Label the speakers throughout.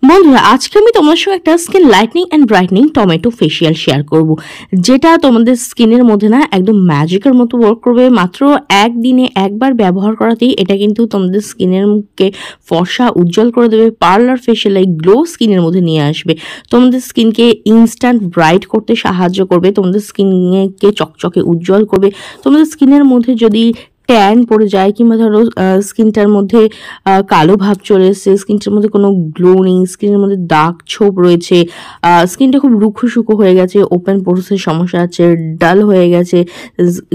Speaker 1: বন্ধুরা, আজকে আমি তোমাদের সঙ্গে একটা skin lightning and brightening tomato facial share করব, যেটা তোমাদের স্কিনের মধ্যে না একদম ম্যাজিকের মতো ওয়ার্ক করবে। মাত্র একদিনে একবার ব্যবহার করাতেই এটা কিন্তু তোমাদের স্কিনের মুখকে ফর্সা উজ্জ্বল করে দেবে। পার্লার ফেসিয়াল এই গ্লো স্কিনের মধ্যে নিয়ে আসবে, তোমাদের স্কিনকে ইনস্ট্যান্ট ব্রাইট করতে সাহায্য করবে, তোমাদের স্কিনকে চকচকে উজ্জ্বল করবে। তোমাদের স্কিনের মধ্যে যদি ট্যান পড়ে যায় কিংবা ধরো স্কিনটার মধ্যে কালো ভাব চলে এসছে, স্কিনটার মধ্যে কোনো গ্লো নেই, স্কিনের মধ্যে দাগ ছোপ রয়েছে, স্কিনটা খুব রুখো শুকো হয়ে গেছে, ওপেন পোরসের সমস্যা আছে, ডাল হয়ে গেছে,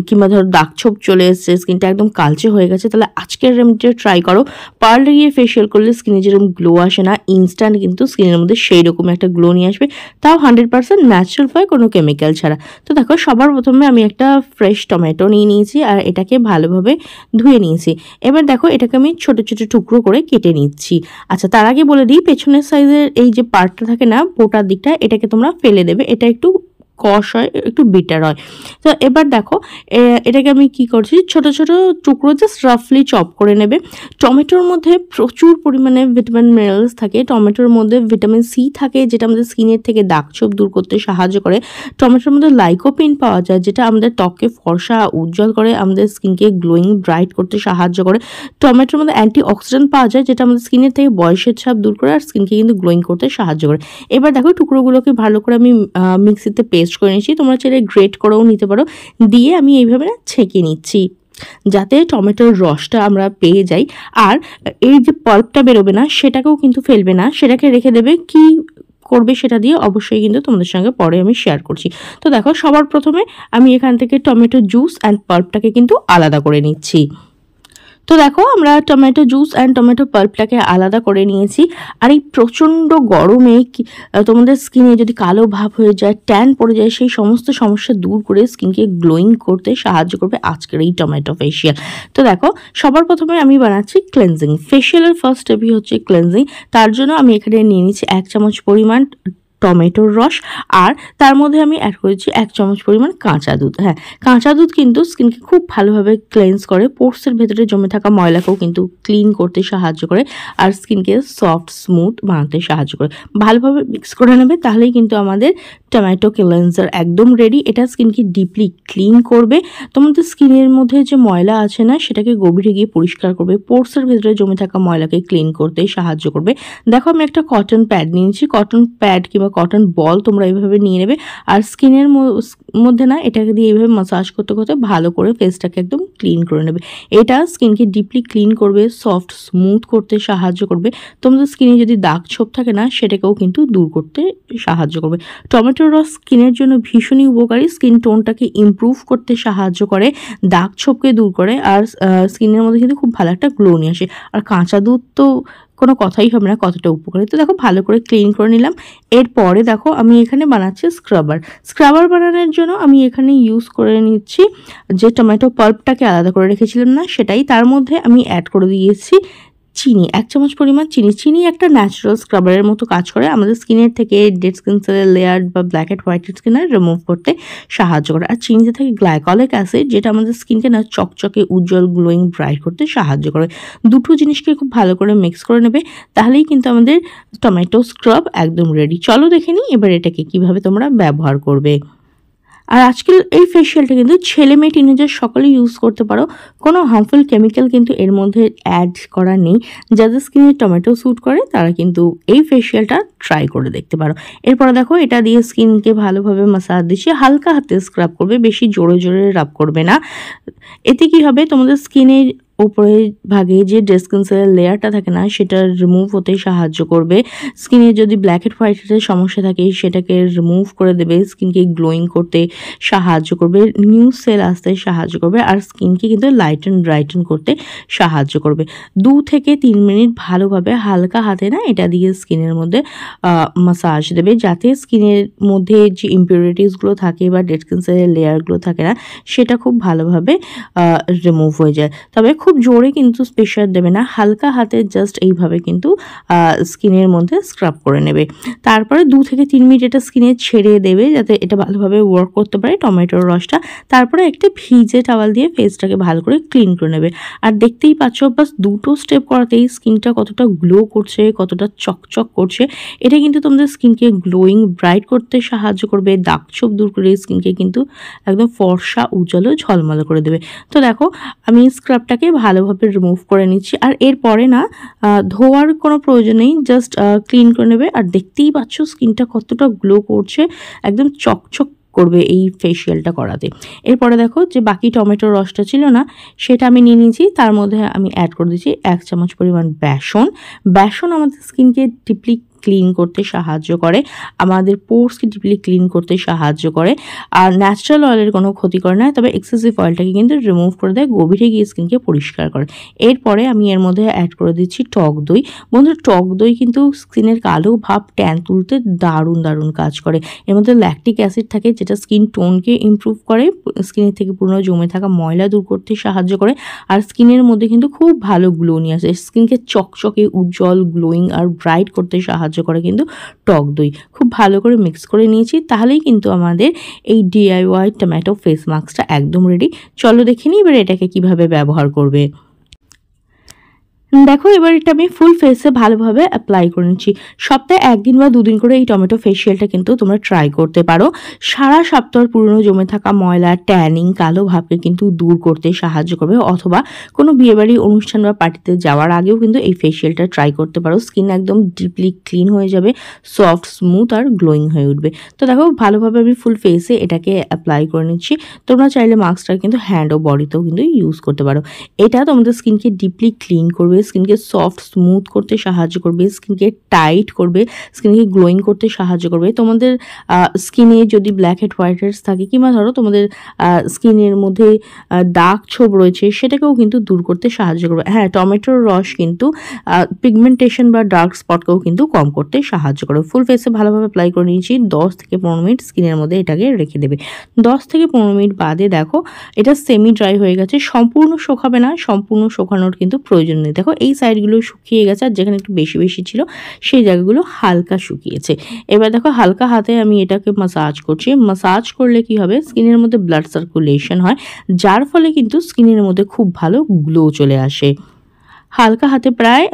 Speaker 1: কিংবা ধরো দাগ ছোপ চলে এসছে, স্কিনটা একদম কালচে হয়ে গেছে, তাহলে আজকের রেমেডিটা ট্রাই করো। পার্লারে গিয়ে ফেসিয়াল করলে স্কিনে যেরকম গ্লো আসে না, ইনস্ট্যান্ট কিন্তু স্কিনের মধ্যে সেই রকম একটা গ্লো নিয়ে আসবে, তাও 100% ন্যাচারাল হয়, কোনো কেমিক্যাল ছাড়া। তো দেখো, সবার প্রথমে আমি একটা ফ্রেশ টমেটো নিয়ে নিয়েছি আর এটাকে ভালোভাবে ধুয়ে নিয়েছি। এবার দেখো, এটাকে আমি ছোট ছোট টুকরো করে কেটে নিচ্ছি। আচ্ছা, তার আগে বলে দিই, পেছনের সাইজের এই যে পার্টটা থাকে না, বোটার দিকটা, এটাকে তোমরা ফেলে দেবে, এটা একটু কষ হয়, একটু বিটার হয়। তো এবার দেখো, এটাকে আমি কি করছি, ছোট ছোট টুকরো জাস্ট রাফলি চপ করে নেবে। টমেটোর মধ্যে প্রচুর পরিমাণে ভিটামিন মিনারেলস থাকে, টমেটোর মধ্যে ভিটামিন সি থাকে, যেটা আমাদের স্কিনের থেকে দাগ ছোপ দূর করতে সাহায্য করে। টমেটোর মধ্যে লাইকোপিন পাওয়া যায়, যেটা আমাদের ত্বককে ফর্সা উজ্জ্বল করে, আমাদের স্কিনকে গ্লোয়িং ব্রাইট করতে সাহায্য করে। টমেটোর মধ্যে অ্যান্টি অক্সিডেন্ট পাওয়া যায়, যেটা আমাদের স্কিনের থেকে বয়সের ছাপ দূর করে আর স্কিনকে কিন্তু গ্লোয়িং করতে সাহায্য করে। এবার দেখো, টুকরোগুলোকে ভালো করে আমি মিক্সিতে পেস্ট করে নিচ্ছি, তোমরা চাইলে গ্রেট করেও নিতে পারো। দিয়ে আমি এইভাবে না ছেঁকে নিচ্ছি, যাতে টমেটোর রসটা আমরা পেয়ে যাই। আর এই যে পাল্পটা বেরোবে না, সেটাকেও কিন্তু ফেলবে না, সেটাকে রেখে দেবে। কি করবে সেটা দিয়ে অবশ্যই কিন্তু তোমাদের সঙ্গে পরে আমি শেয়ার করছি। তো দেখো, সবার প্রথমে আমি এখান থেকে টমেটো জুস অ্যান্ড পাল্পটাকে কিন্তু আলাদা করে নিচ্ছি। তো দেখো, আমরা টমেটো জুস অ্যান্ড টমেটো পাল্পটাকে আলাদা করে নিয়েছি। আর এই প্রচণ্ড গরমে তোমাদের স্কিনে যদি কালো ভাব হয়ে যায়, ট্যান পড়ে যায়, সেই সমস্ত সমস্যা দূর করে স্কিনকে গ্লোয়িং করতে সাহায্য করবে আজকের এই টমেটো ফেসিয়াল। তো দেখো, সবার প্রথমে আমি বানাচ্ছি ক্লেনজিং ফেসিয়ালের ফার্স্ট স্টেপই হচ্ছে ক্লেনজিং। তার জন্য আমি এখানে নিয়ে নিচ্ছি 1 চামচ পরিমাণ টমেটোর রস, আর তার মধ্যে আমি অ্যাড করেছি 1 চামচ পরিমাণ কাঁচা দুধ। হ্যাঁ, কাঁচা দুধ কিন্তু স্কিনকে খুব ভালোভাবে ক্লেন্স করে, পোর্সের ভেতরে জমে থাকা ময়লাকেও কিন্তু ক্লিন করতে সাহায্য করে, আর স্কিনকে সফট স্মুথ বানাতে সাহায্য করে। ভালোভাবে মিক্স করে নেবে, তাহলেই কিন্তু আমাদের টমেটো ক্লেন্সার একদম রেডি। এটা স্কিনকে ডিপলি ক্লিন করবে, তোমাদের স্কিনের মধ্যে যে ময়লা আছে না, সেটাকে গভীরে গিয়ে পরিষ্কার করবে, পোর্সের ভেতরে জমে থাকা ময়লাকে ক্লিন করতে সাহায্য করবে। দেখো, আমি একটা কটন প্যাড নিয়েছি, কটন প্যাড কিংবা কটন বল তোমরা এইভাবে নিয়ে নেবে, আর স্কিনের মধ্যে না এটাকে দিয়ে এইভাবে মাসাজ করতে করতে ভালো করে ফেসটাকে একদম ক্লিন করে নেবে। এটা স্কিনকে ডিপলি ক্লিন করবে, সফট স্মুথ করতে সাহায্য করবে। তোমাদের স্কিনে যদি দাগ ছোপ থাকে না, সেটাকেও কিন্তু দূর করতে সাহায্য করবে। টমেটোর রস স্কিনের জন্য ভীষণই উপকারী, স্কিন টোনটাকে ইমপ্রুভ করতে সাহায্য করে, দাগ ছোপকে দূর করে, আর স্কিনের মধ্যে কিন্তু খুব ভালো একটা গ্লো নিয়ে আসে। আর কাঁচা দুধ তো কোনো কথাই হবে না কতটা উপকারী। তো দেখো, ভালো করে ক্লিন করে নিলাম। এরপরে দেখো, আমি এখানে বানাচ্ছি স্ক্রাবার বানানোর জন্য আমি এখানে ইউজ করে নিচ্ছি যে টমেটো পাল্পটাকে আলাদা করে রেখেছিলাম না, সেটাই। তার মধ্যে আমি অ্যাড করে দিয়েছি চিনি, 1 চামচ পরিমাণ চিনি একটা ন্যাচারাল স্ক্রাবারের মতো কাজ করে, আমাদের স্কিনের থেকে ডেড স্কিন সেলের লেয়ার বা ব্ল্যাক অ্যান্ড হোয়াইট স্কিনের রিমুভ করতে সাহায্য করে। আর চিনিতে থাকে গ্লাইকলিক অ্যাসিড, যেটা আমাদের স্কিনকে না চকচকে উজ্জ্বল গ্লোয়িং ব্রাইট করতে সাহায্য করে। দুটো জিনিসকে খুব ভালো করে মিক্স করে নেবে, তাহলেই কিন্তু আমাদের টমেটো স্ক্রাব একদম রেডি। চলো দেখে নিই এবার এটাকে কিভাবে তোমরা ব্যবহার করবে। আর আজকাল এই ফেসিয়ালটা কিন্তু ছেলে মেয়ে টিনেজার সকলেই ইউজ করতে পারো, কোনো হার্মফুল কেমিক্যাল কিন্তু এর মধ্যে অ্যাড করা নেই। যাদের স্কিনে টমেটো স্যুট করে তারা কিন্তু এই ফেসিয়ালটা ট্রাই করে দেখতে পারো। এরপরে দেখো, এটা দিয়ে স্কিনকে ভালোভাবে মাসাজ দিচ্ছে, হালকা হাতে স্ক্রাব করবে, বেশি জোরে জোরে রাব করবে না। এতে কি হবে, তোমাদের স্কিনের উপরে ভাগে যে ডেড স্কিন সেলের লেয়ারটা থাকে না, সেটা রিমুভ হতে সাহায্য করবে। স্কিনে যদি ব্ল্যাক হেড হোয়াইট হেডের সমস্যা থাকে, সেটাকে রিমুভ করে দেবে, স্কিনকে গ্লোয়িং করতে সাহায্য করবে, নিউ সেল আসতে সাহায্য করবে, আর স্কিনকে কিন্তু লাইটেন ব্রাইটেন করতে সাহায্য করবে। 2 থেকে 3 মিনিট ভালোভাবে হালকা হাতে না এটা দিয়ে স্কিনের মধ্যে মাসাজ দেবে, যাতে স্কিনের মধ্যে যে ইম্পিউরিটিসগুলো থাকে বা ডেড স্কিন সেলের লেয়ারগুলো থাকে না, সেটা খুব ভালোভাবে রিমুভ হয়ে যায়। তবে খুব জোরে কিন্তু প্রেশার দেবে না, হালকা হাতে জাস্ট এইভাবে কিন্তু স্কিনের মধ্যে স্ক্রাব করে নেবে। তারপরে 2 থেকে 3 মিনিট এটা স্কিনে ছেড়ে দেবে যাতে এটা ভালোভাবে ওয়ার্ক করতে পারে টমেটোর রসটা। তারপরে একটা ভিজে টাওয়াল দিয়ে ফেসটাকে ভালো করে ক্লিন করে নেবে। আর দেখতেই পাচ্ছ বাস 2টো স্টেপ করাতেই স্কিনটা কতটা গ্লো করছে, কতটা চকচক করছে। এটা কিন্তু তোমাদের স্কিনকে গ্লোয়িং ব্রাইট করতে সাহায্য করবে, দাগ ছোপ দূর করে স্কিনকে কিন্তু একদম ফর্সা উজ্জ্বল ঝলমলে করে দেবে। তো দেখো আমি স্ক্রাবটাকে ভালোভাবে রিমুভ করে নিচ্ছি। আর এরপরে না ধোয়ার কোনো প্রয়োজন নেই, জাস্ট ক্লিন করে নেবে। আর দেখতেই পাচ্ছ স্কিনটা কতটা গ্লো করছে, একদম চকচক করবে এই ফেসিয়ালটা করাতে। এরপরে দেখো যে বাকি টমেটোর রসটা ছিল না সেটা আমি নিয়ে নিয়েছি, তার মধ্যে আমি অ্যাড করে দিচ্ছি 1 চামচ পরিমাণ বেসন। বেসন আমাদের স্কিনকে ডিপলি ক্লিন করতে সাহায্য করে, আমাদের পোর্সকে ডিপলি ক্লিন করতে সাহায্য করে। আর ন্যাচারাল অয়েলের কোনো ক্ষতি করে না, তবে এক্সেসিভ অয়েলটাকে কিন্তু রিমুভ করে দেয়, গভীরে গিয়ে স্কিনকে পরিষ্কার করে। এরপরে আমি এর মধ্যে অ্যাড করে দিচ্ছি টক দই। বন্ধুরা টক দই কিন্তু স্কিনের কালো ভাব ট্যান তুলতে দারুণ দারুণ কাজ করে। এর মধ্যে ল্যাকটিক অ্যাসিড থাকে যেটা স্কিন টোনকে ইমপ্রুভ করে, স্কিনের থেকে পুরনো জমে থাকা ময়লা দূর করতে সাহায্য করে। আর স্কিনের মধ্যে কিন্তু খুব ভালো গ্লো নিয়ে আসে, স্কিনকে চকচকে উজ্জ্বল গ্লোয়িং আর ব্রাইট করতে সাহায্য করে কিন্তু টক দই। খুব ভালো করে মিক্স করে নিয়েছি, তাহলেই কিন্তু আমাদের এই DIY টমেটো ফেস মাস্কটা একদম রেডি। চলো দেখে নিই এবার এটাকে কিভাবে ব্যবহার করবে। দেখো এবার এটা আমি ফুল ফেসে ভালোভাবে অ্যাপ্লাই করে নিচ্ছি। সপ্তাহে 1 দিন বা 2 দিন করে এই টমেটো ফেসিয়ালটা কিন্তু তোমরা ট্রাই করতে পারো। সারা সপ্তাহ পুরনো জমে থাকা ময়লা, ট্যানিং, কালো ভাবকে কিন্তু দূর করতে সাহায্য করবে। অথবা কোনো বিয়েবাড়ি অনুষ্ঠান বা পার্টিতে যাওয়ার আগেও কিন্তু এই ফেসিয়ালটা ট্রাই করতে পারো। স্কিন একদম ডিপলি ক্লিন হয়ে যাবে, সফট, স্মুথ আর গ্লোয়িং হয়ে উঠবে। তো দেখো ভালোভাবে আমি ফুল ফেসে এটাকে অ্যাপ্লাই করে নিচ্ছি। তোমরা চাইলে মাস্কটা কিন্তু হ্যান্ড ও বডিতেও কিন্তু ইউজ করতে পারো। এটা তোমাদের স্কিনকে ডিপলি ক্লিন করবে, স্কিনকে সফট স্মুথ করতে সাহায্য করবে, স্কিনকে টাইট করবে, স্কিনকে গ্লোয়িং করতে সাহায্য করবে। তোমাদের স্কিনে যদি ব্ল্যাক হেড হোয়াইট হেডস থাকে কিংবা ধরো তোমাদের স্কিনের মধ্যে দাগ ছোপ রয়েছে সেটাকেও কিন্তু দূর করতে সাহায্য করবে। হ্যাঁ, টমেটোর রস কিন্তু পিগমেন্টেশন বা ডার্ক স্পটকেও কিন্তু কম করতে সাহায্য করে। ফুল ফেসে ভালোভাবে অ্যাপ্লাই করে নিয়েছি। 10 থেকে 15 মিনিট স্কিনের মধ্যে এটাকে রেখে দেবে। 10 থেকে 15 মিনিট বাদে দেখো এটা সেমি ড্রাই হয়ে গেছে, সম্পূর্ণ শুকাবে না, সম্পূর্ণ শুকানোর কিন্তু প্রয়োজন নেই। দেখো এই সাইডগুলো শুকিয়ে গেছে, আর যেখানে একটু বেশি বেশি ছিল সেই জায়গাগুলো হালকা শুকিয়েছে। এবার দেখো হালকা হাতে আমি এটাকে মাসাজ করছি। মাসাজ করলে কি হবে, স্কিনের মধ্যে ব্লাড সার্কুলেশন হয়, যার ফলে কিন্তু স্কিনের মধ্যে খুব ভালো গ্লো চলে আসে। হালকা হাতে প্রায়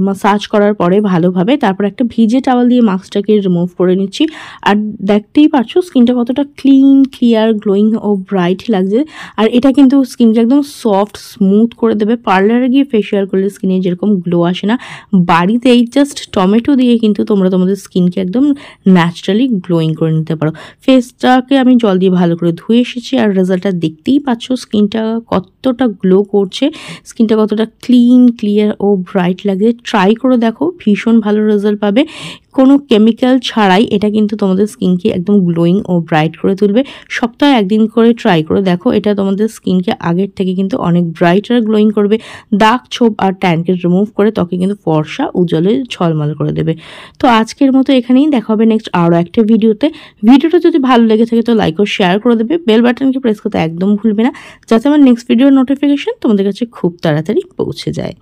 Speaker 1: মাসাজ করার পরে ভালোভাবে তারপর একটা ভিজে টাওয়াল দিয়ে মাস্কটাকে রিমুভ করে নিচ্ছি। আর দেখতেই পাচ্ছ স্কিনটা কতটা ক্লিন, ক্লিয়ার, গ্লোয়িং ও ব্রাইট লাগছে। আর এটা কিন্তু স্কিনকে একদম সফট স্মুথ করে দেবে। পার্লারে গিয়ে ফেসিয়াল করলে স্কিনে যেরকম গ্লো আসে না, বাড়িতেই জাস্ট টমেটো দিয়ে কিন্তু তোমরা তোমাদের স্কিনকে একদম ন্যাচারালি গ্লোয়িং করে নিতে পারো। ফেসটাকে আমি জল দিয়ে ভালো করে ধুয়ে এসেছি, আর রেজাল্টটা দেখতেই পাচ্ছ স্কিনটা কতটা গ্লো করছে, স্কিনটা কতটা ক্লিন, ক্লিয়ার ও ব্রাইট লাগে। ট্রাই করে দেখো, ভীষণ ভালো রেজাল্ট পাবে। কোনো কেমিক্যাল ছাড়াই এটা কিন্তু তোমাদের স্কিনকে একদম গ্লোয়িং ও ব্রাইট করে তুলবে। সপ্তাহে 1 দিন করে ট্রাই করে দেখো, এটা তোমাদের স্কিনকে আগের থেকে কিন্তু অনেক ব্রাইট আর গ্লোয়িং করবে। দাগ ছোপ আর ট্যানকে রিমুভ করে ত্বকে কিন্তু ফর্সা উজ্জ্বলে ঝলমল করে দেবে। তো আজকের মতো এখানেই, দেখা হবে নেক্সট আরও একটা ভিডিওতে। ভিডিওটা যদি ভালো লেগে থাকে তো লাইক ও শেয়ার করে দেবে, বেল বাটনকে প্রেস করতে একদম ভুলবে না, যাতে আমার নেক্সট ভিডিওর নোটিফিকেশন তোমাদের কাছে খুব তাড়াতাড়ি পৌঁছে যায়।